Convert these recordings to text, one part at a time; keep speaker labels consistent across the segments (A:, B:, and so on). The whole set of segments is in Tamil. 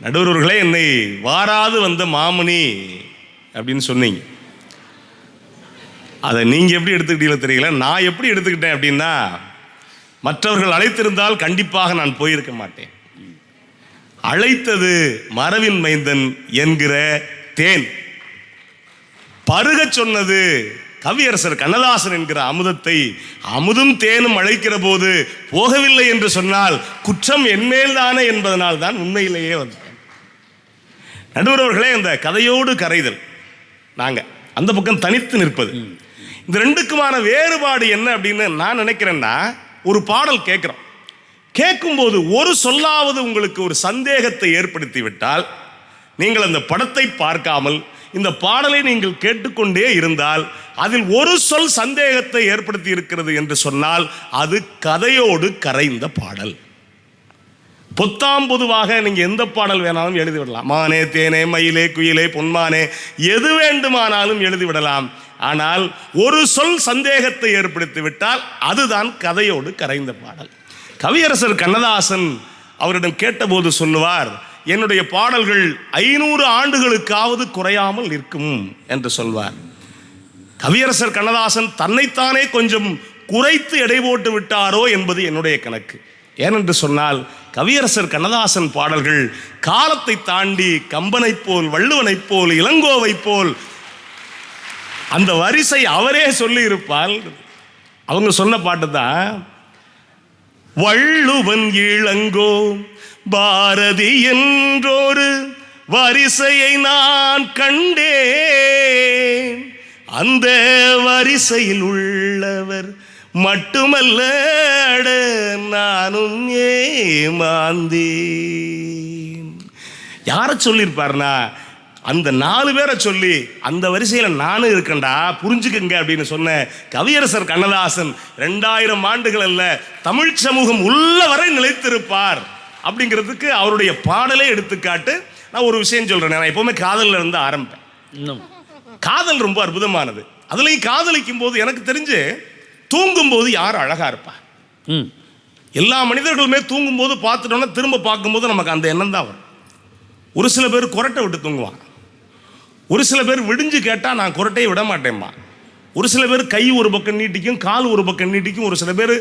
A: நடுவர்களே, என்னை வாராது வந்த மாமுனி அப்படின்னு சொன்னீங்க. அதை நீங்கள் எப்படி எடுத்துக்கிட்டீங்களோ தெரியல. நான் எப்படி எடுத்துக்கிட்டேன் அப்படின்னா, மற்றவர்கள் அழைத்திருந்தால் கண்டிப்பாக நான் போயிருக்க மாட்டேன். அழைத்தது மரவின் மைந்தன் என்கிற தேன், பருக சொன்னது கவியரசர் கண்ணதாசன் என்கிற அமுதத்தை. அமுதும் தேனும் அழைக்கிற போது போகவில்லை என்று சொன்னால் குற்றம் என்மேல் தானே என்பதனால் தான் உண்மையிலேயே வந்தேன். நடுவர்களே, இந்த கதையோடு கரைதல், நாங்கள் அந்த பக்கம் தனித்து நிற்பது, இந்த ரெண்டுக்குமான வேறுபாடு என்ன அப்படின்னு நான் நினைக்கிறேன்னா, ஒரு பாடல் கேட்குறோம், கேட்கும்போது ஒரு சொல்லாவது உங்களுக்கு ஒரு சந்தேகத்தை ஏற்படுத்தி விட்டால், நீங்கள் அந்த படத்தை பார்க்காமல் இந்த பாடலை நீங்கள் கேட்டுக்கொண்டே இருந்தால், அதில் ஒரு சொல் சந்தேகத்தை ஏற்படுத்தி இருக்கிறது என்று சொன்னால் அது கதையோடு கரைந்த பாடல். பொத்தாம் பொதுவாக நீங்கள் எந்த பாடல் வேணாலும் எழுதிவிடலாம். மானே தேனே மயிலே குயிலே பொன்மானே எது வேண்டுமானாலும் எழுதிவிடலாம். ஆனால் ஒரு சொல் சந்தேகத்தை ஏற்படுத்தி விட்டால் அதுதான் கதையோடு கரைந்த பாடல். கவியரசர் கண்ணதாசன் அவரிடம் கேட்டபோது சொல்லுவார், என்னுடைய பாடல்கள் 500 ஆண்டுகளுக்காவது குறையாமல் நிற்கும் என்று சொல்வார். கவியரசர் கண்ணதாசன் தன்னைத்தானே கொஞ்சம் குறைத்து எடை போட்டு விட்டாரோ என்பது என்னுடைய கணக்கு. ஏனென்று சொன்னால், கவியரசர் கண்ணதாசன் பாடல்கள் காலத்தை தாண்டி கம்பனைப் போல், வள்ளுவனைப் போல், இளங்கோவைப் போல் அந்த வரிசை அவரே சொல்லி இருப்பார். அவங்க சொன்ன பாட்டு தான், வள்ளுவன் இளங்கோ பாரதி என்றொரு வரிசையை நான் கண்டேன், அந்த வரிசையில் உள்ளவர் மட்டுமல்ல நானும் ஏமாந்தேன். யாரை சொல்லியிருப்பார்னா, அந்த 4 பேரை சொல்லி அந்த வரிசையில் நானும் இருக்கேன்டா புரிஞ்சுக்கங்க அப்படின்னு சொன்ன கவியரசர் கண்ணதாசன் 2000 ஆண்டுகள் அல்ல, தமிழ் சமூகம் உள்ளவரை நிலைத்திருப்பார் அப்படிங்கிறதுக்கு அவருடைய பாடலே எடுத்துக்காட்டு. நான் ஒரு விஷயம் சொல்கிறேன், நான் எப்போவுமே காதலில் இருந்து ஆரம்பிப்பேன். காதல் ரொம்ப அற்புதமானது. அதுலேயும் காதலிக்கும் போது எனக்கு தெரிஞ்சு தூங்கும்போது யார் அழகாக இருப்பா. எல்லா மனிதர்களுமே தூங்கும்போது பார்த்துட்டோன்னா திரும்ப பார்க்கும்போது நமக்கு அந்த எண்ணம் தான் வரும். ஒரு சில பேர் குரட்டை விட்டு தூங்குவாங்க, ஒரு சில பேர் விடிஞ்சு கேட்டால் நான் குரட்டையை விட மாட்டேன்மா, ஒரு சில பேர் கை ஒரு பக்கம் நீட்டிக்கும், கால் ஒரு பக்கம் நீட்டிக்கும், ஒரு சில பேர்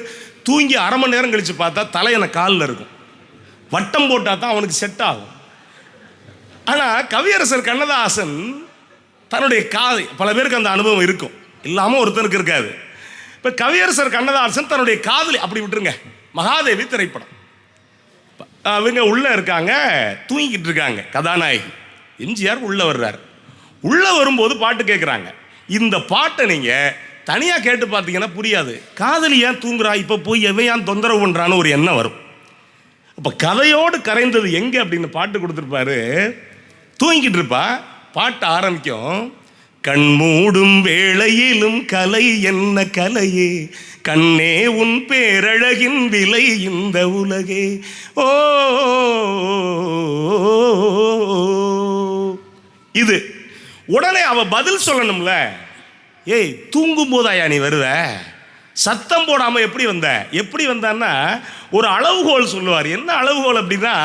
A: தூங்கி அரை மணி நேரம் கழித்து பார்த்தா தலையணை காலில் இருக்கும், வட்டம் போட்டால் தான் அவனுக்கு செட் ஆகும். ஆனால் கவியரசர் கண்ணதாசன் தன்னுடைய பல பேருக்கு அந்த அனுபவம் இருக்கும், இல்லாமல் ஒருத்தனுக்கு இருக்காது. இப்போ கவியரசர் கண்ணதாசன் தன்னுடைய காதலி, அப்படி விட்டுருங்க, மகாதேவி திரைப்படம், அவங்க உள்ளே இருக்காங்க, தூங்கிக்கிட்டு இருக்காங்க, கதாநாயகி எம்ஜிஆர் உள்ளே வர்றார். உள்ளே வரும்போது பாட்டு கேட்குறாங்க. இந்த பாட்டை நீங்கள் தனியாக கேட்டு பார்த்தீங்கன்னா புரியாது. காதலி ஏன் தூங்குறா, இப்போ போய் எவன் ஏன் தொந்தரவு பண்ணுறான்னு ஒரு எண்ணம் வரும். இப்போ கதையோடு கரைந்தது எங்கே அப்படின்னு பாட்டு கொடுத்துருப்பாரு. தூங்கிக்கிட்டு இருப்பா, பாட்டு ஆரம்பிக்கும், கண் மூடும் வேளையிலும் கலை என்ன கலையே, கண்ணே உன் பேரழகின் விலை இந்த உலகே, ஓ இது. உடனே அவ பதில் சொல்லணும்ல, ஏய் தூங்கும் போதாயா நீ வருவ, சத்தம் போடாம எப்படி வந்த, எப்படி வந்தான்னா ஒரு அளவுகோல் சொல்லுவார். என்ன அளவுகோல் அப்படின்னா,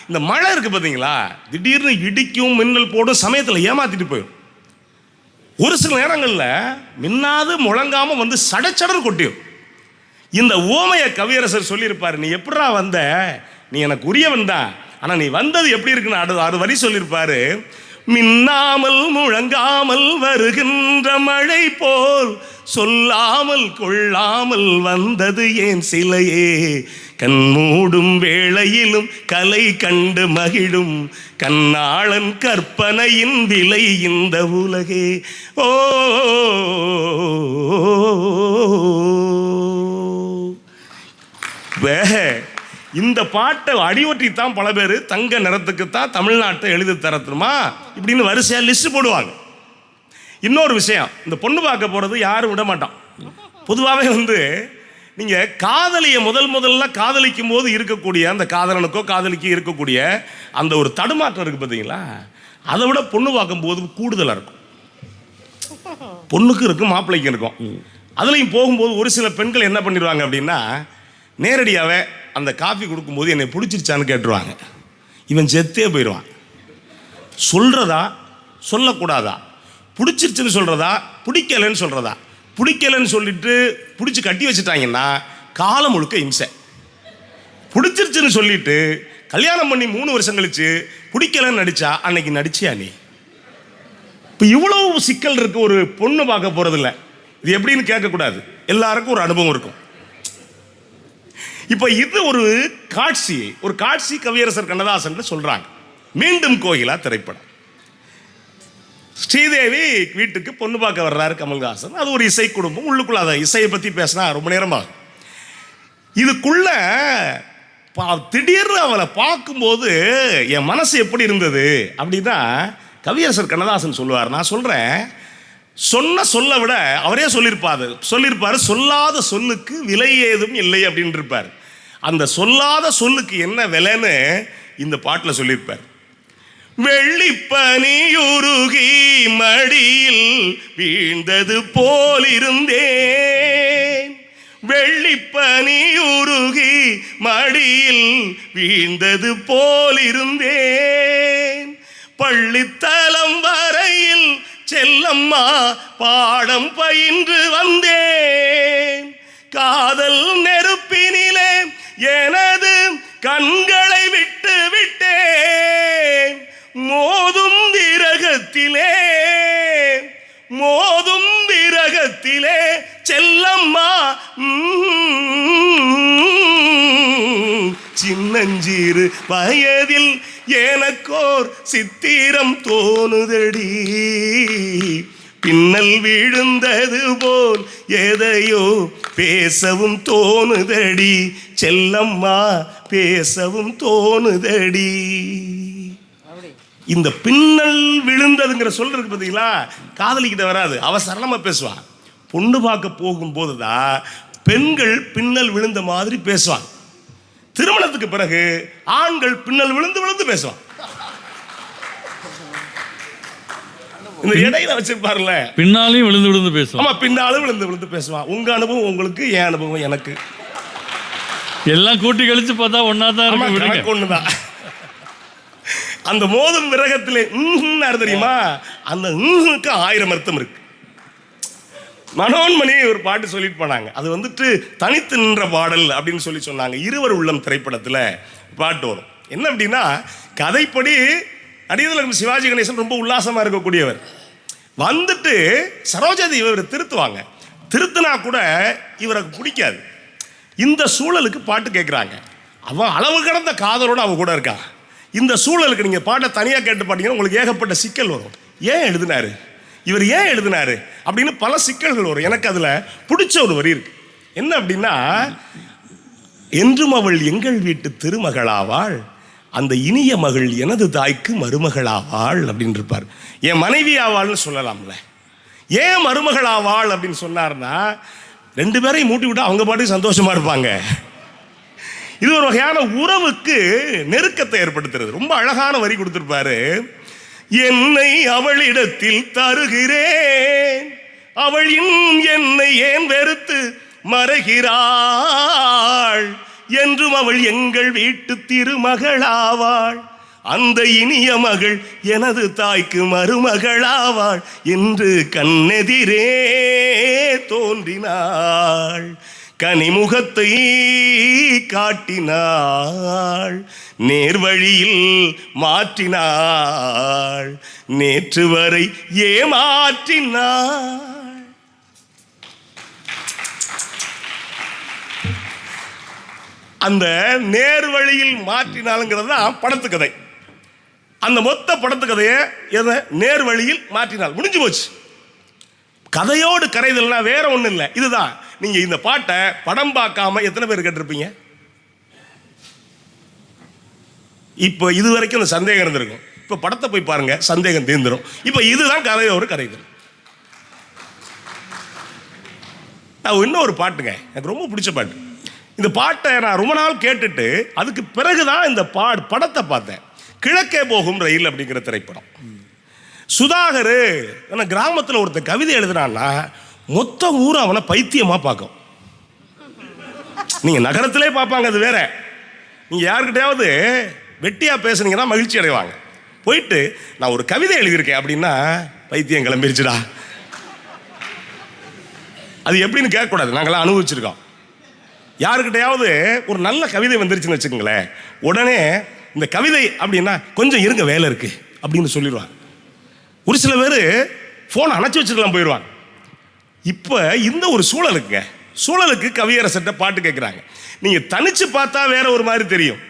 A: இந்த மழை இருக்கு பார்த்தீங்களா, திடீர்னு இடிக்கும் மின்னல் போடும் சமயத்தில் ஏமாத்திட்டு போயிடும். ஒரு சில நேரங்களில் மின்னாது முழங்காம வந்து சடச்சடர் கொட்டியும். இந்த ஓமையை கவியரசர் சொல்லியிருப்பார். நீ எப்படா வந்த, நீ எனக்கு உரியவன் தான், ஆனால் நீ வந்தது எப்படி இருக்குன்னு 6 வரி சொல்லியிருப்பாரு. மின்னாமல் முழங்காமல் வருகின்ற மழை போல் சொல்லாமல் கொள்ளாமல் வந்தது ஏன் சிலையே, கண்மூடும் வேளையிலும் கலை கண்டு மகிழும் கண்ணாளன் கற்பனையின் விலை இந்த உலகே, ஓ இந்த பாட்டை அடிவற்றித்தான் பல பேர் தங்க நிறத்துக்குத்தான் தமிழ்நாட்டை எழுதி தரத்துமா இப்படின்னு வரிசையாக லிஸ்ட் போடுவாங்க. இன்னொரு விஷயம், இந்த பொண்ணு பார்க்க போகிறது யாரும் விட மாட்டான். பொதுவாகவே வந்து நீங்கள் காதலியை முதல்ல காதலிக்கும் போது இருக்கக்கூடிய அந்த காதலனுக்கோ காதலிக்கு இருக்கக்கூடிய அந்த ஒரு தடுமாற்றம் இருக்குது பார்த்தீங்களா, அதை விட பொண்ணு பார்க்கும்போது கூடுதலாக இருக்கும். பொண்ணுக்கு இருக்கும், மாப்பிள்ளைக்கு இருக்கும். அதுலேயும் போகும்போது ஒரு சில பெண்கள் என்ன பண்ணிடுவாங்க அப்படின்னா, நேரடியாகவே அந்த காஃபி கொடுக்கும்போது என்னை பிடிச்சிருச்சான்னு கேட்டுருவாங்க. இவன் செத்தே போயிடுவான். சொல்கிறதா சொல்லக்கூடாதா, பிடிச்சிருச்சுன்னு சொல்கிறதா பிடிக்கலைன்னு சொல்கிறதா, பிடிக்கலைன்னு சொல்லிட்டு பிடிச்சி கட்டி வச்சுட்டாங்கன்னா காலம் முழுக்க இம்சை. பிடிச்சிருச்சுன்னு சொல்லிட்டு கல்யாணம் பண்ணி 3 வருஷம் கழிச்சு பிடிக்கலன்னு நடிச்சா அன்னைக்கு நடிச்சியா நீ? இப்போ இவ்வளவு சிக்கல் இருக்கு. ஒரு பொண்ணு பார்க்க போறதில்ல, இது எப்படின்னு கேட்கக்கூடாது, எல்லாருக்கும் ஒரு அனுபவம் இருக்கும். இப்போ இது ஒரு காட்சி கவியரசர் கண்ணதாசன் சொல்றாங்க. மீண்டும் கோயிலா திரைப்படம். ஸ்ரீதேவி வீட்டுக்கு பொண்ணு பார்க்க வர்றாரு கமல்ஹாசன். அது ஒரு இசை குடும்பம். உள்ளுக்குள்ள அதை இசையை பற்றி பேசினா ரொம்ப நேரமாகும். இதுக்குள்ள திடீர்னு அவளை பார்க்கும்போது என் மனசு எப்படி இருந்தது அப்படின்னா, கவியரசர் கண்ணதாசன் சொல்லுவார். நான் சொல்கிறேன், சொல்ல விட அவரே சொல்லியிருப்பார், சொல்லாத சொல்லுக்கு விலை ஏதும் இல்லை அப்படின்னு இருப்பார். அந்த சொல்லாத சொல்லுக்கு என்ன விலைன்னு இந்த பாட்டில் சொல்லியிருப்பார். வெள்ளிப்பனியுருகி மடியில் வீழ்ந்தது போலிருந்தேன், வெள்ளிப்பனியுருகி மடியில் வீழ்ந்தது போலிருந்தேன், பள்ளித்தலம் வரையில் செல்லம்மா பாடம் பயின்று வந்தேன், காதல் நெருப்பினிலே எனது கண்களை விட்டு விட்டேன், மோதும் விரகத்திலே செல்லம்மா சின்னஞ்சிறு வயதில் எனக்கோர் சித்திரம் தோணுதடி, பின்னல் விழுந்தது போல் எதையோ பேசவும் தோணுதடி, செல்லம்மா பேசவும் தோணுதடி. இந்த பின்னல் விழுந்ததுங்கிற சொல்றது பார்த்தீங்களா, காதலிக்கிட்ட வராது, அவ சரளமா பேசுவான். பொண்ணு பார்க்க போகும்போது தான் பெண்கள் பின்னல் விழுந்த மாதிரி பேசுவாங்க. திருமணத்துக்கு பிறகு ஆண்கள் பின்னல் விழுந்து பேசுவான். இந்த இடையில வச்சிருப்பாருல,
B: பின்னாலையும் விழுந்து பேசுவான்.
A: ஆமா, பின்னாலும் விழுந்து பேசுவான். உங்க அனுபவம் உங்களுக்கு, என் அனுபவம் எனக்கு,
B: எல்லாம் கூட்டி கழிச்சு பார்த்தா ஒன்னாதான் இருக்கு,
A: ஒண்ணுதான். அந்த மோதும் விரகத்திலே தெரியுமா, அந்த 1000 அர்த்தம் இருக்கு. மனோன்மணி ஒரு பாட்டு சொல்லிட்டு போனாங்க, அது வந்துட்டு தனித்து நின்ற பாடல் அப்படின்னு சொன்னாங்க. இருவர் உள்ளம் திரைப்படத்தில் பாட்டு வரும். என்ன அப்படின்னா, கதைப்படி நடிகர்கள் சிவாஜி கணேசன் ரொம்ப உல்லாசமாக இருக்கக்கூடியவர். வந்துட்டு சரோஜாதேவி இவர் திருத்துவாங்க. திருத்தினா கூட இவருக்கு பிடிக்காது. இந்த சூழலுக்கு பாட்டு கேட்குறாங்க. அவன் அளவு கடந்த காதலோடு அவன் கூட இருக்கா. இந்த சூழலுக்கு நீங்கள் பாட்டை தனியாக கேட்டு பாட்டீங்கன்னா உங்களுக்கு ஏகப்பட்ட சிக்கல் வரும். ஏன் எழுதினாரு இவர், ஏன் எழுதினாரு அப்படின்னு பல சிக்கல்கள் வரும். எனக்கு அதில் பிடிச்ச ஒரு வரி இருக்கு. என்ன அப்படின்னா, என்றும் அவள் எங்கள் வீட்டு திருமகளாவாள், அந்த இனிய மகள் எனது தாய்க்கு மருமகளாவாள் அப்படின்னு இருப்பார். என் மனைவி ஆவாள்னு சொல்லலாம்ல, ஏன் மருமகளாவாள் அப்படின்னு சொன்னார்னா, 2 பேரையும் மூட்டி விட்டு அவங்க பாட்டுக்கு சந்தோஷமா இருப்பாங்க. இது ஒரு வகையான உறவுக்கு நெருக்கத்தை ஏற்படுத்துறது. ரொம்ப அழகான வரி கொடுத்திருப்பாரு. என்னை அவளிடத்தில் தருகிறேன், அவள் என்னை ஏன் வெறுத்து மறைகிறாள், என்றும் அவள் எங்கள் வீட்டு திருமகளாவாள், அந்த இனிய மகள் எனது தாய்க்கு மருமகளாவாள் என்று கண்ணெதிரே தோன்றினாள், கனிமுகத்தை காட்டினாள், நேர்வழியில் மாற்றினாள், நேற்று வரை ஏமாற்றினாள். அந்த நேர்வழியில் மாற்றினாளுங்கிறது தான் படத்து கதை. அந்த மொத்த படத்து கதையை எதை நேர்வழியில் மாற்றினாள், முடிஞ்சு போச்சு. கதையோடு கரைதல்னா வேற ஒன்றும் இல்லை. இதுதான். நீங்க இந்த பாட்டை படம் பார்க்காம எத்தனை பேர் கேட்டிருப்பீங்க? இப்போ இது வரைக்கும் அந்த சந்தேகம் இருந்திருக்கும். இப்போ படத்தை போய் பாருங்க, சந்தேகம் தீர்ந்துடும். இப்போ இதுதான் கதையோடு கரைதல். நான் இன்னொரு பாட்டுங்க, எனக்கு ரொம்ப பிடிச்ச பாட்டு. இந்த பாட்டை நான் ரொம்ப நாள் கேட்டுட்டு அதுக்கு பிறகுதான் இந்த படத்தை பார்த்தேன். கிழக்கே போகும் ரயில் அப்படிங்கிற திரைப்படம். சுதாகர் கிராமத்தில் ஒருத்தர் கவிதை எழுதுனான்னா மொத்த ஊர் அவனை பைத்தியமா பார்க்கும். நீங்க நகரத்திலே பார்ப்பாங்க, அது வேற. நீங்க யாருக்கிட்டையாவது வெட்டியாக பேசுனீங்கன்னா மகிழ்ச்சி அடைவாங்க. போயிட்டு நான் ஒரு கவிதை எழுதியிருக்கேன் அப்படின்னா பைத்தியம் கிளம்பிருச்சுடா. அது எப்படின்னு கேட்கக்கூடாது. நாங்களாம் அனுபவிச்சிருக்கோம். யாருக்கிட்டையாவது ஒரு நல்ல கவிதை வந்துருச்சுன்னு வச்சுக்கோங்களேன், உடனே இந்த கவிதை அப்படின்னா கொஞ்சம் இருங்க வேலை இருக்குது அப்படின்னு சொல்லிடுவாங்க. ஒரு சில பேர் ஃபோனை அணைச்சி வச்சுக்கலாம் போயிடுவாங்க. இப்போ இந்த ஒரு சூழலுக்கு கவியரசர்கிட்ட பாட்டு கேட்குறாங்க. நீங்கள் தனிச்சு பார்த்தா வேற ஒரு மாதிரி தெரியும்.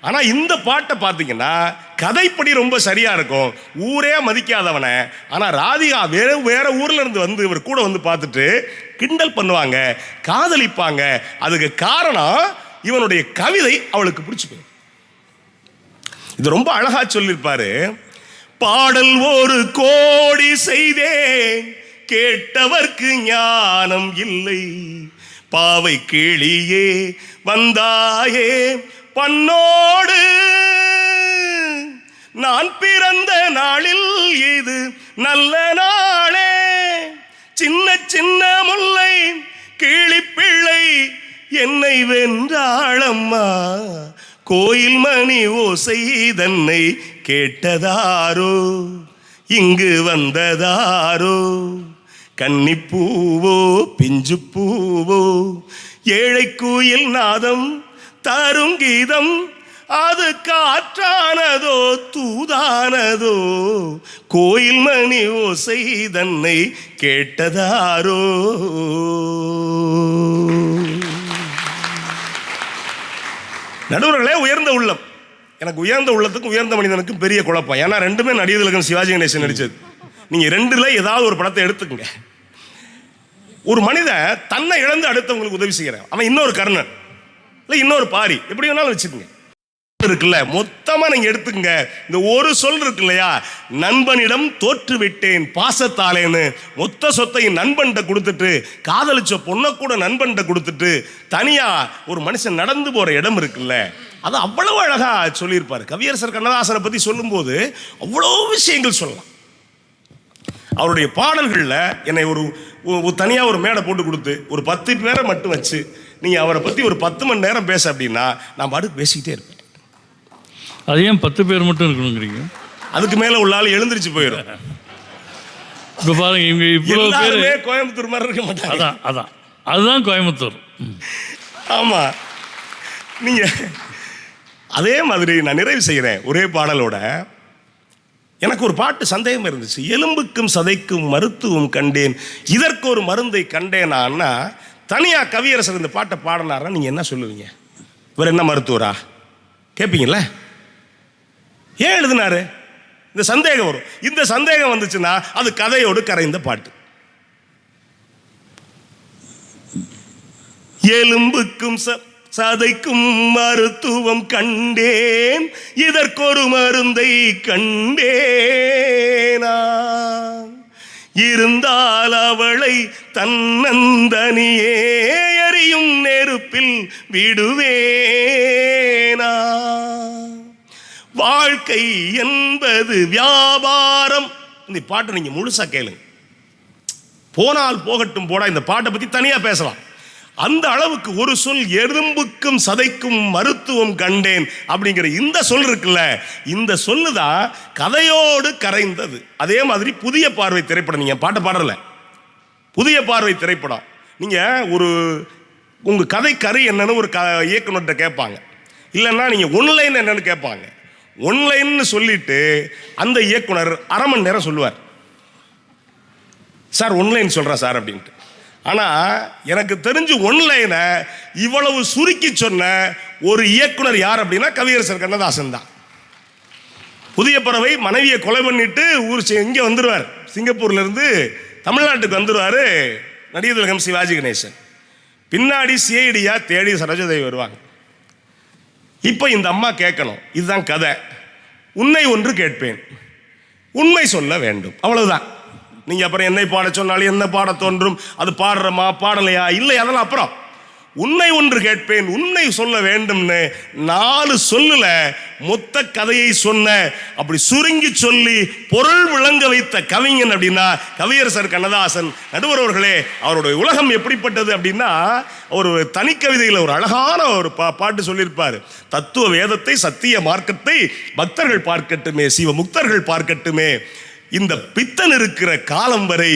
A: ஆனால் இந்த பாட்டை பார்த்தீங்கன்னா கதைப்படி ரொம்ப சரியாக இருக்கும். ஊரே மதிக்காதவனை ஆனால் ராதிகா வேற ஊரில் இருந்து வந்து இவர் கூட வந்து பார்த்துட்டு கிண்டல் பண்ணுவாங்க, காதலிப்பாங்க. அதுக்கு காரணம் இவனுடைய கவிதை அவளுக்கு பிடிச்சி போய். இது ரொம்ப அழகா சொல்லியிருப்பாரு. பாடல் ஒரு கோடி செய்தேன், கேட்டவர்க்கு ஞானம் இல்லை. பாவை கிளியே வந்தாயே பண்ணோடு, நான் பிறந்த நாளில் இது நல்ல நாளே. சின்ன சின்ன முல்லை கிளிப்பிள்ளை என்னை வென்றாளம்மா. கோயில் மணி ஓசை தன்னை கேட்டதாரோ, இங்கு வந்ததாரோ. கன்னிப்பூவோ பிஞ்சு பூவோ, ஏழை குயில் நாதம் தரும் கீதம். அது காற்றானதோ தூதானதோ, கோயில் மணி ஓசை தன்னை கேட்டதாரோ. நடுவர்களே, உயர்ந்த உள்ளம். எனக்கு உயர்ந்த உள்ளத்துக்கும் உயர்ந்த மனிதனுக்கும் பெரிய குழப்பம். ஏன்னா ரெண்டுமே நடிகர் திலகம் சிவாஜி கணேசன் நடிச்சது. நீங்க ரெண்டுல ஏதாவது ஒரு படத்தை எடுத்துக்கங்க. ஒரு மனிதன் தன்னை இழந்து அடுத்தவங்களுக்கு உதவி செய்யறான். அவன் இன்னொரு கர்ணன் இல்லை இன்னொரு பாரி, எப்படி வேணாலும் வச்சுக்கோங்க. இருக்குல்ல, மொத்தமா நீங்க எடுத்துக்கங்க. இந்த ஒரு சொல் இருக்கு இல்லையா, நண்பனிடம் தோற்று விட்டேன் பாசத்தாலேன்னு மொத்த சொத்தையும் நண்பன்கிட்ட கொடுத்துட்டு, காதலிச்ச பொண்ணை கூட நண்பன்கிட்ட கொடுத்துட்டு தனியா ஒரு மனுஷன் நடந்து போற இடம் இருக்குல்ல, அது அவ்வளவு அழகா சொல்லியிருப்பாரு. கவியரசர் கண்ணதாசனை பத்தி சொல்லும்போது அவ்வளோ விஷயங்கள் சொல்லலாம். அவருடைய பாடல்களில் என்னை ஒரு தனியாக ஒரு மேடை போட்டு கொடுத்து ஒரு 10 பேரை மட்டும் வச்சு நீங்கள் அவரை பற்றி ஒரு 10 மணி நேரம் பேச அப்படின்னா நான் பாட்டுக்கு பேசிக்கிட்டே இருப்பேன்.
B: அது ஏன் 10 பேர் மட்டும் இருக்கணுங்கிறீங்க?
A: அதுக்கு மேலே உள்ள ஆள் எழுந்திரிச்சு போயிடும்.
B: இப்போ பாருங்க, இவங்க இவ்வளோ பேர்
A: கோயம்புத்தூர் மாதிரி இருக்க மாட்டாங்க.
B: அதுதான் கோயம்புத்தூர்.
A: ஆமாம். நீங்கள் அதே மாதிரி நான் நிறைவு செய்கிறேன் ஒரே பாடலோட. எனக்கு ஒரு பாட்டு சந்தேகம் இருந்துச்சு. எலும்புக்கும் சதைக்கும் மருத்துவம் கண்டேன், இதற்கு ஒரு மருந்தை கண்டேனா. தனியாக கவியரசர் இந்த பாட்டை பாடினாரா நீங்கள் என்ன சொல்லுவீங்க? இவர் என்ன மருத்துவரா கேட்பீங்கள? ஏன் எழுதினாரு? இந்த சந்தேகம் வரும். இந்த சந்தேகம் வந்துச்சுன்னா அது கதையோடு கரைந்த பாட்டு. எலும்புக்கும் சதைக்கும் மருத்துவம் கண்டேன், இதற்கொரு மருந்தை கண்டேனா. இருந்தால் அவளை தன்னந்தனியே எரியும் நெருப்பில் விடுவேனா. வாழ்க்கை என்பது வியாபாரம். இந்த பாட்டை நீங்க முழுசா கேளுங்க. போனால் போகட்டும் போடா, இந்த பாட்டை பத்தி தனியா பேசலாம். அந்த அளவுக்கு ஒரு சொல், எறும்புக்கும் சதைக்கும் மருத்துவம் கண்டேன் அப்படிங்கிற இந்த சொல் இருக்குல்ல, இந்த சொல்லுதான் கதையோடு கரைந்தது. அதே மாதிரி புதிய பார்வை திரைப்படம், நீங்க பாட்டை பாடல, புதிய பார்வை திரைப்படம். நீங்க ஒரு உங்க கதை கரு என்னன்னு ஒரு இயக்குனர்கிட்ட கேட்பாங்க, இல்லைன்னா நீங்க ஒன்லைன் என்னன்னு கேட்பாங்க. ஒன்லைன்னு சொல்லிட்டு அந்த இயக்குனர் 1/2 மணி நேரம் சொல்லுவார், சார் ஒன்லைன் சொல்றேன் சார் அப்படின்ட்டு. ஆனால் எனக்கு தெரிஞ்சு ஒன்லைனை இவ்வளவு சுருக்கி சொன்ன ஒரு இயக்குனர் யார் அப்படின்னா கவியரசர் கண்ணதாசன் தான். புதிய பறவை மனைவியை கொலை பண்ணிட்டு இங்கே வந்துடுவார், சிங்கப்பூர்ல இருந்து தமிழ்நாட்டுக்கு வந்துடுவார் நடிகர் திலகம் சிவாஜி கணேசன். பின்னாடி சிஐடியா தேடி சரோஜாதேவி வருவாங்க. இப்போ இந்த அம்மா கேட்கணும், இதுதான் கதை, உன்னை ஒன்று கேட்பேன், உண்மை சொல்ல வேண்டும், அவ்வளவுதான். நீங்க அப்புறம் என்னை பாட சொன்னாலும் என்ன பாட தோன்றும், அது பாடுறமா பாடலையா இல்லை, அதெல்லாம் அப்புறம். உன்னை ஒன்று கேட்பேன், உன்னை சொல்ல வேண்டும்னு 4 சொல்லுல மொத்த கதையை சொன்ன, அப்படி சுருங்கி சொல்லி பொருள் விளங்க வைத்த கவிஞன் அப்படின்னா கவியரசர் கண்ணதாசன். நடுவர் அவர்களே, அவருடைய உலகம் எப்படிப்பட்டது அப்படின்னா, ஒரு தனி கவிதையில் ஒரு அழகான ஒரு பாட்டு சொல்லியிருப்பார். தத்துவ வேதத்தை சத்திய மார்க்கத்தை பக்தர்கள் பார்க்கட்டுமே, சிவ முக்தர்கள் பார்க்கட்டுமே, இந்த பித்தன் இருக்கிற காலம் வரை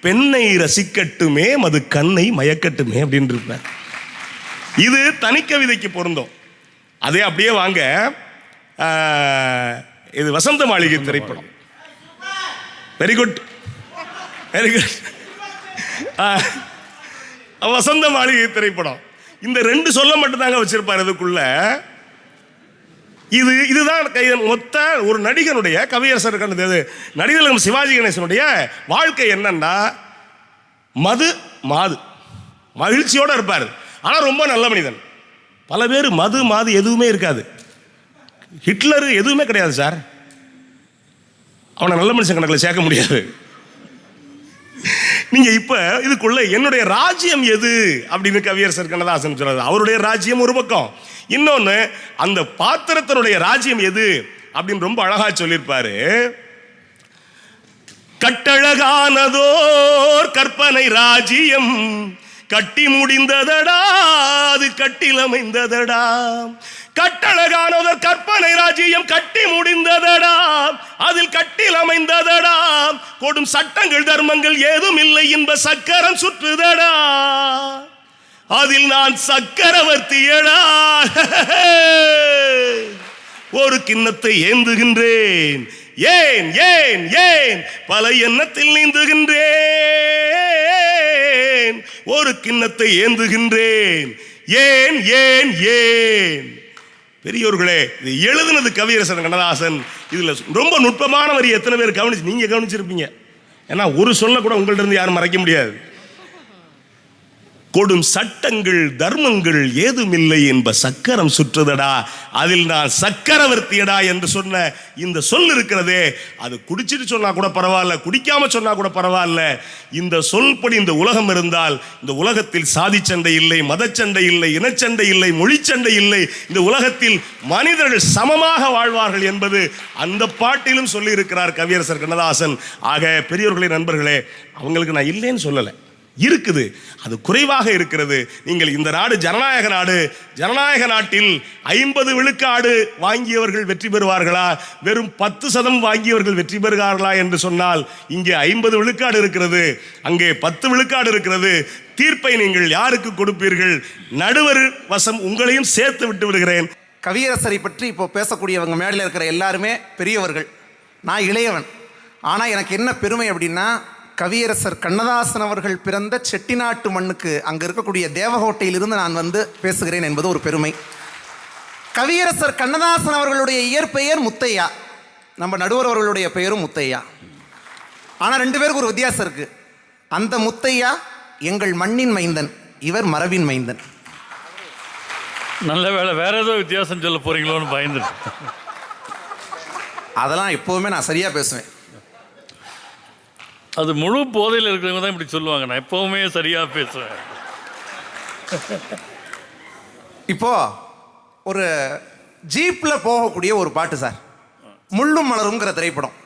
A: பெண்ணை ரசிக்கட்டுமே, மது கண்ணை மயக்கட்டுமே அப்படின்னு இருப்பார். இது தனி கவிதைக்கு பொருந்தும். அதே அப்படியே வாங்க, இது வசந்த மாளிகை திரைப்படம். Very good, very good. வசந்த மாளிகை திரைப்படம் இந்த 2 சொல்ல மட்டும் தாங்க வச்சிருப்பார் இதுக்குள்ள. இதுதான் மொத்த ஒரு நடிகனுடைய, கவியரசர் நடிகர் சிவாஜி கணேசனுடைய வாழ்க்கை என்னன்னா, மது மாது மகிழ்ச்சியோட இருப்பார். ஆனால் ரொம்ப நல்ல மனிதன். பல பேர் மது மாது எதுவுமே இருக்காது. ஹிட்லர் எதுவுமே கிடையாது சார், அவனை நல்ல மனுஷன் கணக்கில் சேர்க்க முடியாது. நீங்க இப்ப இதுக்குள்ள என்னுடைய ராஜ்யம் எது அப்படின்னு கவியரசர் கண்ணதாசன் சொல்றாரு. அவருடைய ராஜ்யம் ஒரு பக்கம், இன்னொன்னு அந்த பாத்திரத்தினுடைய ராஜ்யம் எது அப்படின்னு ரொம்ப அழகா சொல்லியிருப்பாரு. கட்டழகானதோர் கற்பனை ராஜ்யம் கட்டி முடிந்ததடா, அது கட்டில் அமைந்ததடா. கட்டழகானதோர் கற்பனை ராஜ்யம் கட்டி முடிந்ததடா, அதில் கட்டில் அமைந்ததடா. கொடும் சட்டங்கள் தர்மங்கள் ஏதும் இல்லை, இன்ப சக்கரம் சுற்றுதடா, அதில் நான் சக்கரவர்த்தியடா. ஒரு கிண்ணத்தை ஏந்துகின்றேன், ஏன் ஏன் ஏன் பல எண்ணத்தில் நீந்துகின்றேன். ஒரு கிண்ணத்தை ஏந்துகின்றேன், ஏன் ஏன் ஏன். பெரியோர்களே, இது எழுதுனது கவியரசர் கண்ணதாசன். இதுல ரொம்ப நுட்பமான வரி எத்தனை பேர் நீங்க கவனிச்சிருப்பீங்க. ஏன்னா ஒரு சொல்ல கூட உங்கள்ட்ட இருந்து யாரும் மறைக்க முடியாது. கொடும் சட்டங்கள் தர்மங்கள் ஏதுமில்லை என்ப சக்கரம் சுற்றுதடா, அதில் நான் சக்கரவர்த்தியடா என்று சொன்ன இந்த சொல் இருக்கிறதே, அது குடிச்சிட்டு சொன்னா கூட பரவாயில்ல, குடிக்காம சொன்னா கூட பரவாயில்ல. இந்த சொல்படி இந்த உலகம் இருந்தால் இந்த உலகத்தில் சாதி சண்டை இல்லை, மதச்சண்டை இல்லை, இனச்சண்டை இல்லை, மொழிச்சண்டை இல்லை. இந்த உலகத்தில் மனிதர்கள் சமமாக வாழ்வார்கள் என்பது அந்த பாட்டிலும் சொல்லி இருக்கிறார் கவியரசர் கண்ணதாசன். ஆக பெரியவர்களே, நண்பர்களே, அவங்களுக்கு நான் இல்லைன்னு சொல்லலை, இருக்குது, அது குறைவாக இருக்கிறது. நீங்கள் இந்த நாடு ஜனநாயக நாடு, ஜனநாயக நாட்டில் 50 விழுக்காடு வாங்கியவர்கள் வெற்றி பெறுவார்களா, வெறும் 10% வாங்கியவர்கள் வெற்றி பெறுகிறார்களா என்று சொன்னால் இங்கே 50 விழுக்காடு இருக்கிறது, அங்கே 10 விழுக்காடு இருக்கிறது. தீர்ப்பை நீங்கள் யாருக்கு கொடுப்பீர்கள்? நடுவர் வசம் உங்களையும் சேர்த்து விட்டு விடுகிறேன்.
C: கவியரசரை பற்றி இப்போ பேசக்கூடியவங்க மேடையில் இருக்கிற எல்லாருமே பெரியவர்கள், நான் இளையவன். ஆனால் எனக்கு என்ன பெருமை அப்படின்னா, கவியரசர் கண்ணதாசன் அவர்கள் பிறந்த செட்டிநாட்டு மண்ணுக்கு அங்கே இருக்கக்கூடிய தேவகோட்டையிலிருந்து நான் வந்து பேசுகிறேன் என்பது ஒரு பெருமை. கவியரசர் கண்ணதாசன் அவர்களுடைய இயற்பெயர் முத்தையா, நம்ம நடுவர் அவர்களுடைய பெயரும் முத்தையா. ஆனால் 2 பேருக்கு ஒரு வித்தியாசம் இருக்குது. அந்த முத்தையா எங்கள் மண்ணின் மைந்தன், இவர் மரபின் மைந்தன்.
B: நல்ல வேலை, வேற ஏதோ வித்தியாசம் சொல்ல போறீங்களோன்னு பயந்துட்டு.
C: அதெல்லாம் எப்போவுமே நான் சரியாக பேசுவேன்.
B: அது முழு போதையில் இருக்கிறவங்க தான் இப்படி சொல்லுவாங்க, நான் எப்பவுமே சரியா பேசுவேன்.
C: இப்போ ஒரு ஜீப்பில் போகக்கூடிய ஒரு பாட்டு சார், முள்ளும் மலருங்கிற திரைப்படம்.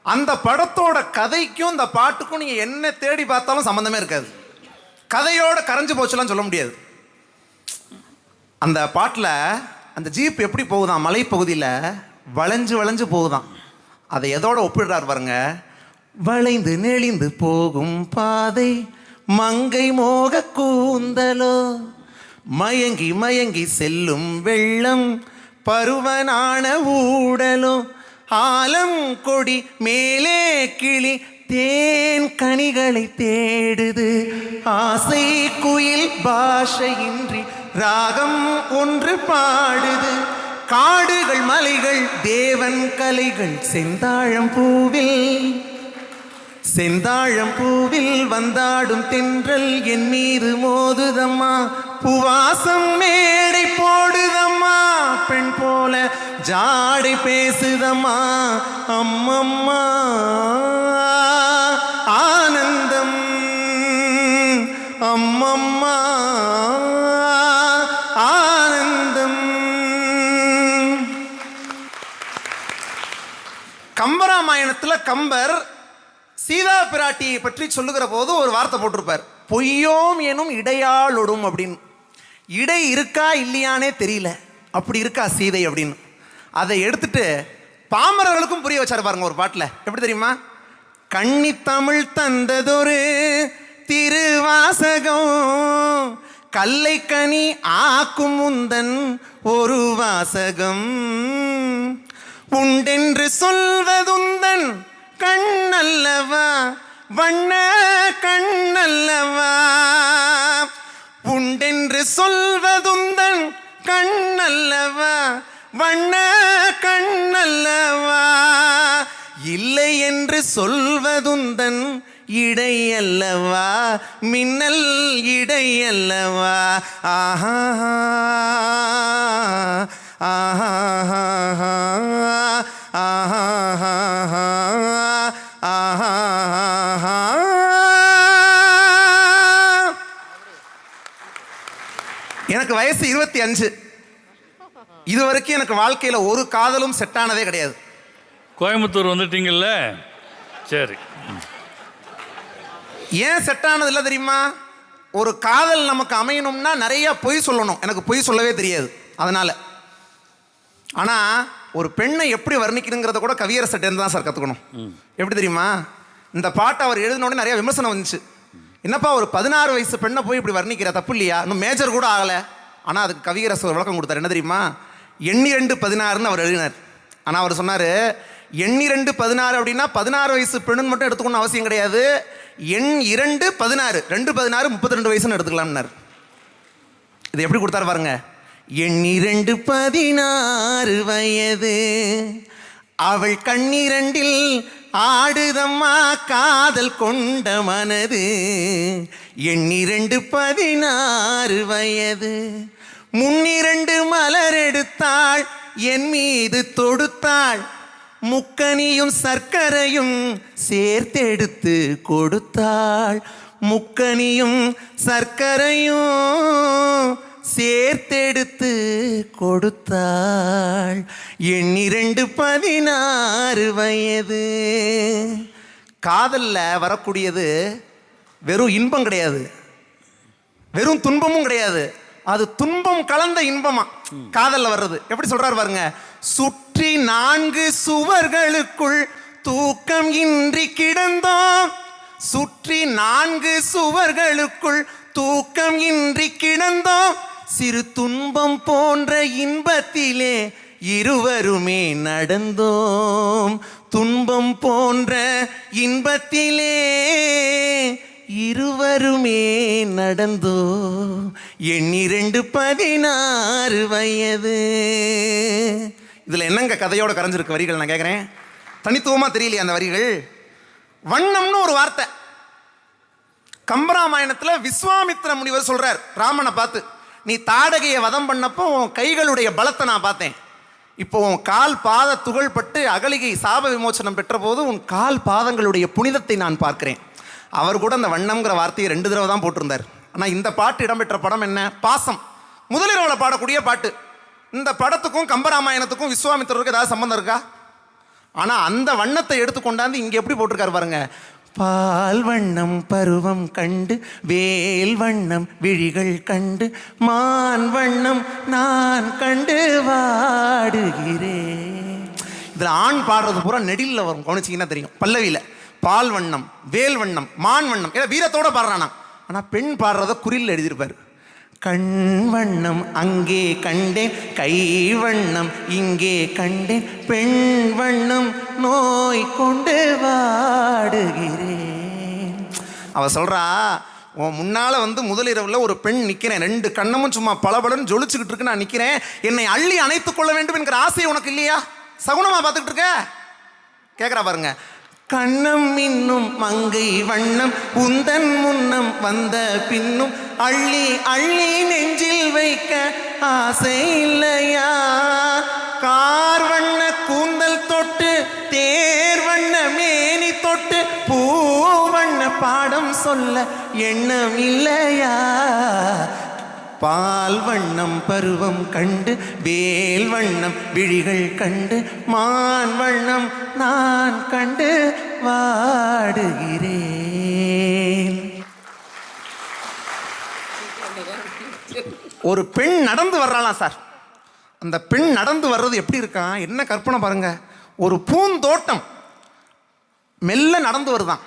C: அந்த படத்தோட கதைக்கும் இந்த பாட்டுக்கும் நீங்கள் என்ன தேடி பார்த்தாலும் சம்மந்தமே இருக்காது. கதையோட கரைஞ்சு போச்சுலாம் சொல்ல முடியாது. அந்த பாட்டில் அந்த ஜீப் எப்படி போகுதான், மலைப்பகுதியில் வளைஞ்சு வளைஞ்சு போகுதான். அதை எதோட ஒப்பிடுறார் பாருங்க. வளைந்து நெளிந்து போகும் பாதை மங்கை மோக கூந்தலோ, மயங்கி மயங்கி செல்லும் வெள்ளம் பருவனான ஊடலோ, ஆலம் கொடி மேலே கிளி தேன் கனிகளை தேடுது, ஆசை குயில் பாஷையின்றி ராகம் ஒன்று பாடுது, காடுகள் மலைகள் தேவன் கலைகள் செந்தாழம் பூவில் செந்தாழம் பூவில் வந்தாடும் தென்றல் என் மீது மோதுதம்மா, புவாசம் மேடை போடுதம்மா, பெண் போல ஜாடை பேசுதம்மா, அம்மம்மா ஆனந்தம், அம்மம்மா கம்பராமாயணத்தில் கம்பர் சீதா பிராட்டியை பற்றி சொல்லுகிற போது ஒரு வார்த்தை போட்டிருப்பார், பொய்யோம் எனும் இடையாளொடும் அப்படின்னு. இடை இருக்கா இல்லையானே தெரியல, அப்படி இருக்கா சீதை அப்படின்னு. அதை எடுத்துட்டு பாமரர்களுக்கும் புரிய வச்சாரு பாருங்க ஒரு பாட்டில். எப்படி தெரியுமா? கன்னி தமிழ் தந்ததொரு திருவாசகம், கல்லை கனி ஆக்கும் முந்தன் ஒரு வாசகம், உண்டென்று சொல்வதுந்தன் கண்ணல்லவா வண்ண கண்ணல்லவா, உண்டென்று சொல்வதுந்தன் கண்ணல்லவா வண்ண கண்ணல்லவா, இல்லை என்று சொல்வதுந்தன் இடையல்லவா மின்னல் இடையல்லவா. ஆஹா ஆஹா ஆஹா ஆஹா. எனக்கு வயசு 25. இதுவரைக்கும் எனக்கு வாழ்க்கையில் ஒரு காதலும் செட் ஆனதே கிடையாது.
B: கோயம்புத்தூர் வந்துட்டீங்கல்ல, சரி.
C: ஏன் செட் ஆனது இல்லை தெரியுமா? ஒரு காதல் நமக்கு அமையணும்னா நிறைய பொய் சொல்லணும். எனக்கு பொய் சொல்லவே தெரியாது, அதனால. ஆனால் ஒரு பெண்ணை எப்படி வர்ணிக்கணுங்கிறத கூட கவியரசர்கிட்ட தான் சார் கற்றுக்கணும். எப்படி தெரியுமா? இந்த பாட்டை அவர் எழுதினோடனே நிறைய விமர்சனம் வந்துச்சு. என்னப்பா ஒரு 16 வயசு பெண்ணை போய் இப்படி வர்ணிக்கிற, தப்பு இல்லையா? இன்னும் மேஜர் கூட ஆகலை. ஆனால் அதுக்கு கவியரசர் விளக்கம் கொடுத்தார். என்ன தெரியுமா? 8-2-16 அவர் எழுதினார். ஆனால் அவர் சொன்னார், 8-2-16 அப்படின்னா 16 வயசு பெண்ணுன்னு மட்டும் எடுத்துக்கணும்னு அவசியம் கிடையாது. 2-16 2-16 32 வயசுன்னு எடுத்துக்கலாம்னார். இது எப்படி கொடுத்தாரு பாருங்க. 8-2-16 வயது, அவள் கண்ணிரண்டில் ஆடுதம்மா காதல் கொண்ட மனது. 8-2-16 வயது, முன்னிரண்டு மலர் எடுத்தாள் என் மீது தொடுத்தாள், முக்கனியும் சர்க்கரையும் சேர்த்தெடுத்து கொடுத்தாள், முக்கனியும் சர்க்கரையும் சேர்த்தெடுத்து கொடுத்தாள். 8-2-16 வயது. காதல்ல வரக்கூடியது வெறும் இன்பம் கிடையாது, வெறும் துன்பமும் கிடையாது. அது துன்பம் கலந்த இன்பமா காதல்ல வர்றது. எப்படி சொல்றாரு பாருங்க. சுற்றி 4 சுவர்களுக்குள் தூக்கம் இன்றி கிடந்தோம், சுற்றி 4 சுவர்களுக்குள் தூக்கம் இன்றி கிடந்தோம், சிறு துன்பம் போன்ற இன்பத்திலே இருவருமே நடந்தோம், துன்பம் போன்ற இன்பத்திலே இருவருமே நடந்தோம். 8-2-16 வயது. இதுல என்னங்க கதையோட கரைஞ்சிருக்கு வரிகள்? நான் கேட்குறேன், தனித்துவமா தெரியலையா அந்த வரிகள்? வண்ணம்னு ஒரு வார்த்தை கம்பராமாயணத்தில் விஸ்வாமித்திர முனிவர் சொல்றார் ராமனை பார்த்து, நீ தாடகையை வதம் பண்ணப்போ உன் கைகளுடைய பலத்தை நான் பார்த்தேன், இப்போ உன் கால் பாத துகள் பட்டு அகலிகை சாப விமோசனம் பெற்ற போது உன் கால் பாதங்களுடைய புனிதத்தை நான் பார்க்கிறேன். அவர் கூட அந்த வண்ணம்ங்கிற வார்த்தையை 2 தடவை தான் போட்டிருந்தார். ஆனால் இந்த பாட்டு இடம்பெற்ற படம் என்ன? பாசம். முதலிரவில் பாடக்கூடிய பாட்டு. இந்த படத்துக்கும் கம்பராமாயணத்துக்கும் விஸ்வாமித்திரருக்கு ஏதாவது சம்பந்தம் இருக்கா? ஆனால் அந்த வண்ணத்தை எடுத்துக்கொண்டாந்து இங்கே எப்படி போட்டிருக்காரு பாருங்க. பால் வண்ணம் பருவம் கண்டு வேல் வண்ணம் விழிகள் கண்டு மான் வண்ணம் நான் கண்டு வாடுகிறேன். இதில் ஆண் பாடுறது பூரா நெடிலில் வரும், கவனிச்சிங்கன்னா தெரியும். பல்லவியில் பால் வண்ணம் வேல் வண்ணம் மான் வண்ணம் ஏன்னா வீரத்தோட பாடுறானா. ஆனால் பெண் பாடுறத குறில் எழுதியிருப்பார். கண் வண்ணம் அங்கே கண்டேன், கை வண்ணம் இங்கே கண்டேன், பெண் வண்ணம் நோய் கொண்டு வாடுகிறேன். அவ சொல்றா, உன் முன்னால முதலிரவில் ஒரு பெண் நிற்கிறேன், 2 கண்ணமும் சும்மா பளபளன்னு ஜொலிச்சுக்கிட்டு இருக்கு, நான் நிற்கிறேன், என்னை அள்ளி அணைத்துக் கொள்ள வேண்டும் என்கிற ஆசை உனக்கு இல்லையா? சகுனமா பார்த்துக்கிட்டு இருக்க? கேட்குறா பாருங்க. கண்ணம் இன்னும் மங்கை வண்ணம் உந்தன் முன்னம் வந்த பின்னும் அள்ளி அள்ளி நெஞ்சில் வைக்க ஆசை இல்லையா? கார் வண்ண கூந்தல் தொட்டு தேர் வண்ண மேனி தொட்டு பூ வண்ண பாடம் சொல்ல எண்ணம் இல்லையா? பால் வண்ணம் பருவம் கண்டு வேல் வண்ணம் விழிகள் கண்டு மான் வண்ணம் நான் கண்டு வாடுகிறேன். ஒரு பெண் நடந்து வர்றாளாம் சார். அந்த பெண் நடந்து வர்றது எப்படி இருக்கான், என்ன கற்பனை பாருங்க. ஒரு பூந்தோட்டம் மெல்ல நடந்து வருதான்.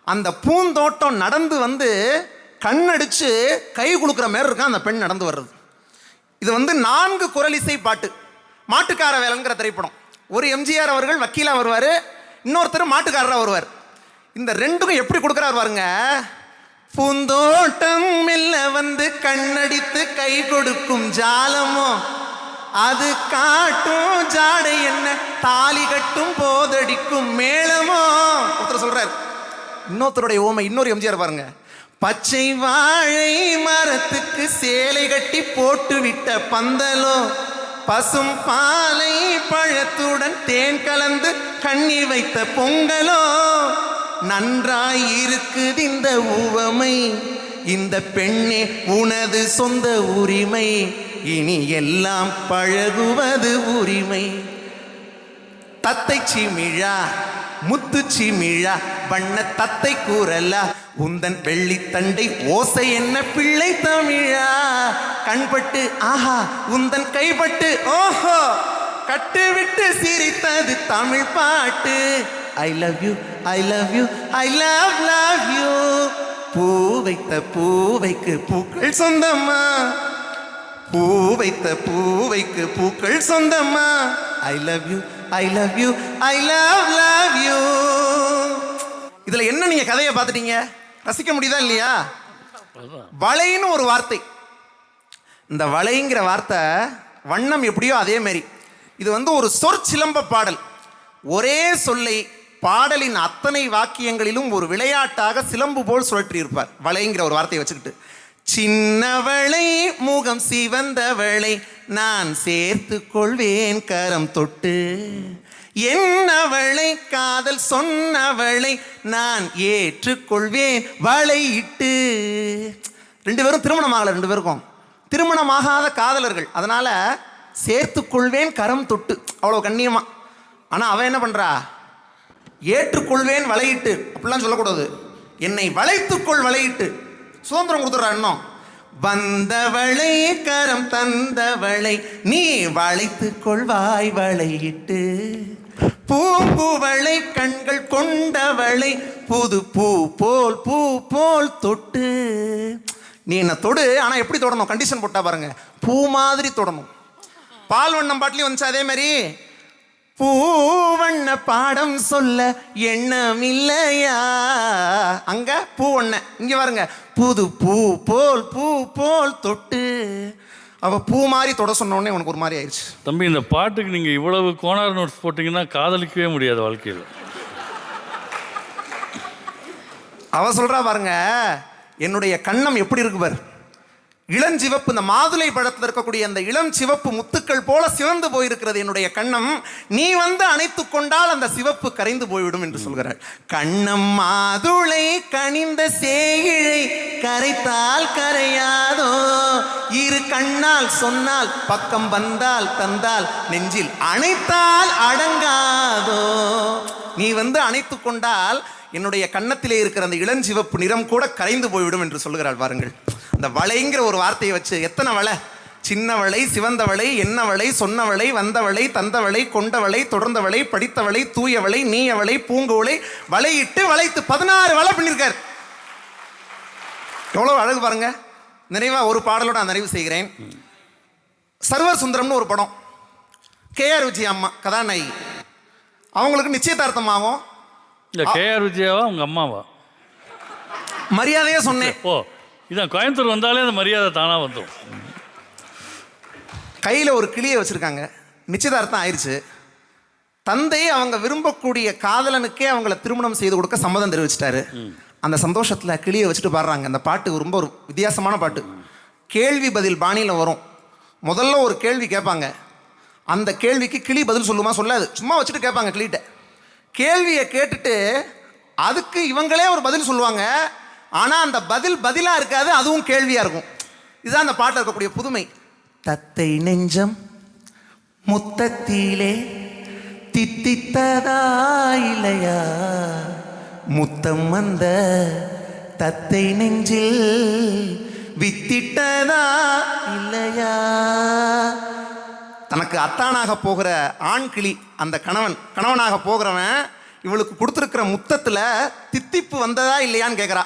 C: அந்த பூந்தோட்டம் நடந்து வந்து கண்ணடிச்சு கை கொடுக்குற மாதிரி இருக்கான் அந்த பெண் நடந்து வர்றது. இது 4 குரலிசை பாட்டு. மாட்டுக்கார வேலைங்கிற திரைப்படம். ஒரு எம்ஜிஆர் அவர்கள் வக்கீலா வருவார், இன்னொருத்தர் மாட்டுக்காரராக வருவார். இந்த ரெண்டுக்கும் எப்படி கொடுக்குறாரு பாருங்க. பூந்தோட்டம் மெல்ல வந்து கண்ணடித்து கை கொடுக்கும் ஜாலமோ, அது காட்டும் ஜாடை என்ன தாலி கட்டும் போதடிக்கும் மேளமோ. ஒருத்தர் சொல்றாரு. இன்னொருத்தருடைய ஓமை இன்னொரு எம்ஜிஆர் பாருங்க. பச்சை வாழை மரத்துக்கு சேலை கட்டி போட்டு விட்ட பந்தலோ, பசும் பாலை பழத்துடன் தேன் கலந்து கண்ணி வைத்த பொங்கலோ. நன்றாய் இருக்குது இந்த உவமை, இந்த பெண்ணே உனது சொந்த உரிமை, இனி எல்லாம் பழகுவது உரிமை. தத்தை சிமிழா முத்து சிமிழா வண்ண தத்தை கூறலா, உந்தன் வெள்ளித்தண்டை ஓசை என்ன பிள்ளை தமிழா. கண்பட்டு ஆஹா உந்தன் கைப்பட்டு ஓஹோ, கட்டு விட்டு சிரித்தது தமிழ் பாட்டு. I love you I love you I love you. பூ வைத்த பூவைக்கு பூக்கள் சொந்தம்மா, பூ வைத்த பூவைக்கு பூக்கள் சொந்தம்மா. I love you I love you I love you. இதுல என்ன நீங்க கதையை பார்த்துட்டீங்க, ரசிக்க முடியுதா இல்லையா? வளைன்னு ஒரு வார்த்தை. இந்த வளைங்கிற வார்த்தை வண்ணம் எப்படியோ அதே மாதிரி. இது ஒரு சொற்சிலம்ப பாடல். ஒரே சொல்லை பாடலின் அத்தனை வாக்கியங்களிலும் ஒரு விளையாட்டாக சிலம்பு போல் சுழற்றி இருப்பார். வளைங்கிற ஒரு வார்த்தையை வச்சுக்கிட்டு, சின்னவளை முகம் சிவந்தவளை நான் சேர்த்து கொள்வேன் கரம் தொட்டு, என்னவளை காதல் சொன்னவளை நான் ஏற்றுக்கொள்வேன் வளையிட்டு. 2 பேரும் திருமணமாகல, 2 பேருக்கும் திருமணமாகாத காதலர்கள். அதனால சேர்த்து கொள்வேன் கரம் தொட்டு, அவ்வளோ கண்ணியமா. ஆனால் அவன் என்ன பண்றா, ஏற்றுக்கொள்வேன் வளையிட்டு அப்படிலாம் சொல்லக்கூடாது. என்னை வளைத்துக்கொள் வளையிட்டு சுதந்திரம் கொடுத்துட்றா. இன்னும் வந்தவளை கரம் தந்தவளை நீ வளைத்துக் கொள்வாய் வளையிட்டு, பூங்குவளை கண்கள் கொண்டவளை புது பூ போல் தொட்டு. நீ என்ன தொடு, ஆனா எப்படி தொடணும், கண்டிஷன் போட்டா பாருங்க. பூ மாதிரி தொடணும். பால் வண்ணம் பாட்டிலையும் வந்துச்சு அதே மாதிரி. பூவண்ண பாடம் சொல்ல எண்ணம் இல்லையா, அங்க பூவண்ண, இங்க பாருங்க புது பூ போல் தொட்டு. அவ பூ மாதிரி தொட சொன்னோடனே உனக்கு ஒரு மாதிரி ஆயிடுச்சு.
B: தம்பி, இந்த பாட்டுக்கு நீங்க இவ்வளவு கோனார் நோட்ஸ் போட்டீங்கன்னா காதலிக்கவே முடியாது வாழ்க்கையில்.
C: அவ சொல்றா பாருங்க, என்னுடைய கண்ணம் எப்படி இருக்கு பாரு, இளஞ்சிவப்பு, இந்த மாதுளை பழத்தில் இருக்கக்கூடிய அந்த இளம் சிவப்பு முத்துக்கள் போல சிவந்து போயிருக்கிறது என்னுடைய கண்ணம். நீ அணைத்து கொண்டால் அந்த சிவப்பு கரைந்து போய்விடும் என்று சொல்கிறாள். கண்ணம் மாதுளை கனிந்த சேயிழை கரைத்தால் கரையாதோ, இரு கண்ணால் சொன்னால் பக்கம் வந்தால் தந்தால் நெஞ்சில் அணைத்தால் அடங்காதோ. நீ அணைத்து கொண்டால் என்னுடைய கன்னத்திலே இருக்கிற அந்த இளஞ்சிவப்பு நிறம் கூட கரைந்து போய்விடும் என்று சொல்கிறாள் பாருங்கள். இந்த வளைங்கிற ஒரு வார்த்தையை வச்சு எத்தனை வளை, சின்னவளை சிவந்தவளை என்னவளை சொன்னவளை வந்தவளை தந்தவளை கொண்டவளை தொடர்ந்தவளை படித்தவளை தூயவளை நீயவளை பூங்குவளை வளையிட்டு வளைத்து 16 வளை பண்ணியிருக்கார். எவ்வளவு அழகு பாருங்க. நிறைவா ஒரு பாடலோட நான் நிறைவு செய்கிறேன். சர்வர் சுந்தரம்னு ஒரு படம். KR விஜயா அம்மா கதாநாயகி. அவங்களுக்கு நிச்சயதார்த்தமாகும்.
B: இந்த KR விஜயாவா உங்க அம்மாவா?
C: மரியாதையா சொன்னேன்.
B: ஓ, இதான் கோயம்புத்தூர் வந்தாலே அந்த மரியாதை தானாக வந்துடும்.
C: கையில் ஒரு கிளியை வச்சுருக்காங்க. நிச்சயதார்த்தம் ஆயிடுச்சு. தந்தை அவங்க விரும்பக்கூடிய காதலனுக்கே அவங்கள திருமணம் செய்து கொடுக்க சம்மதம் தெரிவிச்சிட்டாரு. அந்த சந்தோஷத்தில் கிளியை வச்சுட்டு பாடுறாங்க. அந்த பாட்டு ரொம்ப ஒரு வித்தியாசமான பாட்டு. கேள்வி பதில் பாணியில் வரும். முதல்ல ஒரு கேள்வி கேட்பாங்க. அந்த கேள்விக்கு கிளி பதில் சொல்லுமா சொல்லாது, சும்மா வச்சுட்டு கேட்பாங்க கிளிகிட்ட. கேள்வியை கேட்டுட்டு அதுக்கு இவங்களே ஒரு பதில் சொல்லுவாங்க. ஆனால் அந்த பதிலாக இருக்காது, அதுவும் கேள்வியாக இருக்கும். இதுதான் அந்த பாட்டில் இருக்கக்கூடிய புதுமை. தத்தை நெஞ்சம் முத்தத்திலே தித்தித்ததா இல்லையா, முத்தம் வந்த தத்தை நெஞ்சில் வித்திட்டதா இல்லையா. தனக்கு அத்தானாக போகிற ஆண் கிளி, அந்த கணவனாக போகிறவன் இவளுக்கு கொடுத்துருக்கிற முத்தத்தில் தித்திப்பு வந்ததா இல்லையான்னு கேட்குறா.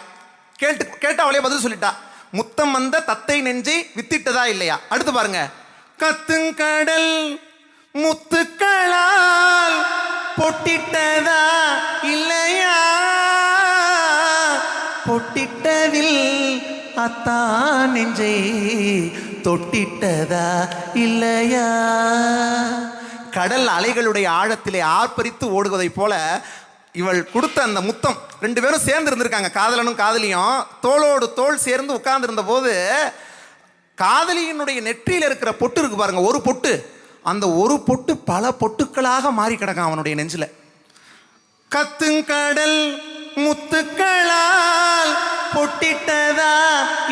C: கேட்டு அவளே பதில் சொல்லிட்டா. முத்தம் வந்த தத்தை நெஞ்சை வித்திட்டதா இல்லையா. அடுத்து பாருங்க. கத்துங்கடல் முத்துக்களால் பொட்டிட்டதா இல்லையா, பொட்டிட்டதில் அத்தான் நெஞ்சை தொட்டிட்டதா இல்லையா. கடல் அலைகளுடைய ஆழத்திலே ஆர்ப்பரித்து ஓடுவதைப் போல இவள் கொடுத்த அந்த முத்தம். 2 பேரும் சேர்ந்து இருந்திருக்காங்க, காதலனும் காதலியும் தோளோடு தோள் சேர்ந்து உட்கார்ந்து இருந்த போது காதலியினுடைய நெற்றியில் இருக்கிற பொட்டு இருக்கு பாருங்க, ஒரு பொட்டு, அந்த ஒரு பொட்டு பல பொட்டுக்களாக மாறி கிடக்கும் அவனுடைய நெஞ்சில். கத்துங்கடல் முத்துக்களால் பொட்டிட்டதா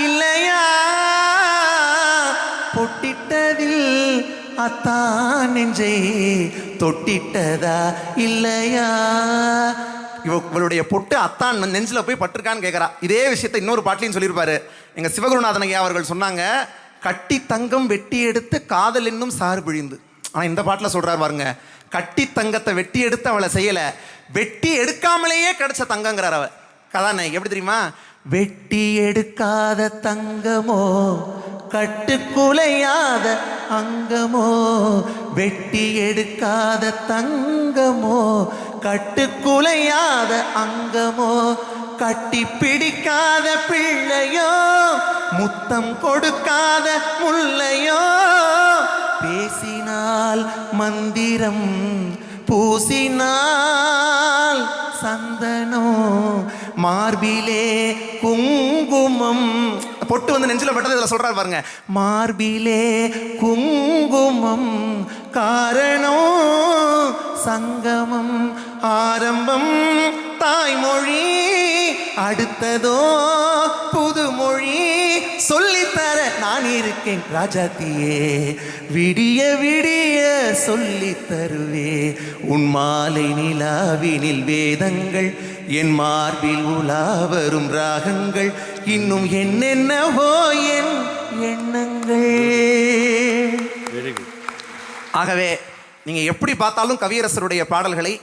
C: இல்லையா, பொட்டிட்டதில் அத்தான் நெஞ்சை தொட்டிட்டதா இல்லையா. இவளுடைய பொட்டு அத்தான் நெஞ்சில் போய் பட்டிருக்கான்னு கேட்குறா. இதே விஷயத்தை இன்னொரு பாட்டிலையும் சொல்லியிருப்பாரு. எங்கள் சிவகுருநாதன் ஐயா அவர்கள் சொன்னாங்க, கட்டி தங்கம் வெட்டி எடுத்து காதல் என்னும் சாறு பிழிந்து. ஆனால் இந்த பாட்டில் சொல்கிறார் பாருங்க, கட்டி தங்கத்தை வெட்டி எடுத்து அவளை செய்யலை, வெட்டி எடுக்காமலேயே கிடைச்ச தங்கங்கிறார் அவள். கதாநாயகி எப்படி தெரியுமா, வெட்டி எடுக்காத தங்கமோ கட்டுக்குலையாத அங்கமோ, வெட்டி எடுக்காத தங்கமோ கட்டுக்குலையாத அங்கமோ, கட்டி பிடிக்காத பிள்ளையோ முத்தம் கொடுக்காத முல்லையோ, பேசினால் மந்திரம் பூசினால் சந்தனம், மார்பிலே குங்குமம். பொட்டு வந்து நெஞ்சில பட்டது இதில் சொல்றாரு பாருங்க. மார்பிலே குங்குமம் காரணம் சங்கமம், ஆரம்பம் தாய்மொழி அடுத்ததோ புதுமொழி, சொல்லித்தர நான் இருக்கேன் ராஜாத்தியே, விடிய விடிய சொல்லி தருவே, உன் மாலை நிலாவினில் வேதங்கள், என் மார்பில் உலா வரும் ராகங்கள், இன்னும் என்னென்னவோ என் எண்ணங்கள்.
B: Very good.
C: ஆகவே நீங்கள் எப்படி பார்த்தாலும் கவியரசருடைய பாடல்களை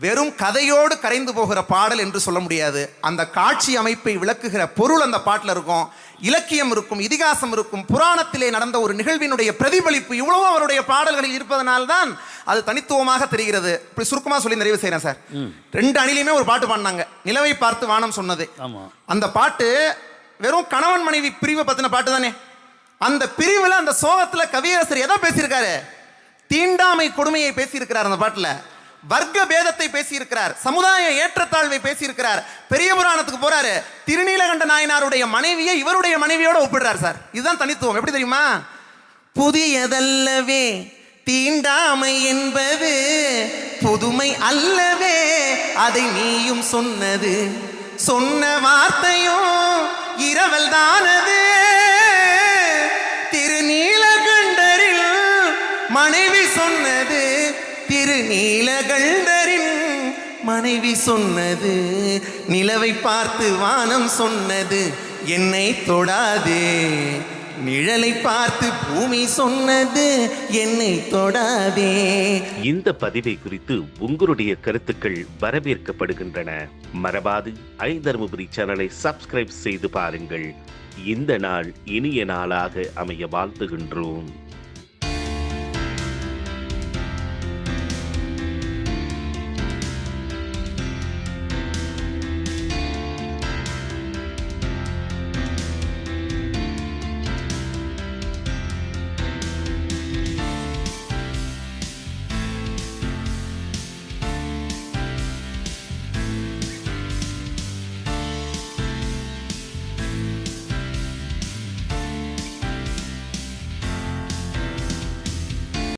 C: வெறும் கதையோடு கரைந்து போகிற பாடல் என்று சொல்ல முடியாது. அந்த காட்சி அமைப்பை விளக்குகிற பொருள் அந்த பாட்டில் இருக்கும், இலக்கியம் இருக்கும், இதிகாசம் இருக்கும், புராணத்திலே நடந்த ஒரு நிகழ்வினுடைய பிரதிபலிப்பு இவ்வளவோ அவருடைய பாடல்களில் இருப்பதனால்தான் அது தனித்துவமாக தெரிகிறது. இப்படி சுருக்கமாக சொல்லி நிறைவு செய்கிறேன் சார். 2 அணிலையுமே ஒரு பாட்டு பாடினாங்க, நிலவை பார்த்து வானம் சொன்னது. அந்த பாட்டு வெறும் கணவன் மனைவி பிரிவை பற்றின பாட்டு தானே. அந்த பிரிவில் அந்த சோகத்தில் கவியரசர் எதை பேசியிருக்காரு, தீண்டாமை கொடுமையை பேசியிருக்கிறார். அந்த பாட்டில் வர்க்க பேதத்தை பேசியிருக்கிறார், சமுதாய ஏற்றத்தாழ்வை பேசியிருக்கிறார். பெரிய புராணத்துக்கு போறாரு, திருநீலகண்ட நாயனாருடைய மனைவியை இவருடைய மனைவியோட ஒப்பிடுறார் சார். இதுதான் தனித்துவம். எப்படி தெரியுமா, புதியதல்லவே தீண்டாமை என்பது, புதுமை அல்லவே அதை நீயும் சொன்னது, சொன்ன வார்த்தையும் இரவல் தானது, திருநீலகண்டரில் மனைவி சொன்னது, திருநீலகண்டரின் மனைவி சொன்னது, நிலவை பார்த்து வானம் சொன்னது என்னை தொடாதே, நிழலை பார்த்து பூமி சொன்னது என்னை தொடாதே.
D: இந்த பதிவை குறித்து உங்களுடைய கருத்துக்கள் வரவேற்கப்படுகின்றன. மறவாது ஐதருமபுரி சேனலை சப்ஸ்கிரைப் செய்து பாருங்கள். இந்த நாள் இனிய நாளாக அமைய வாழ்த்துகின்றோம்.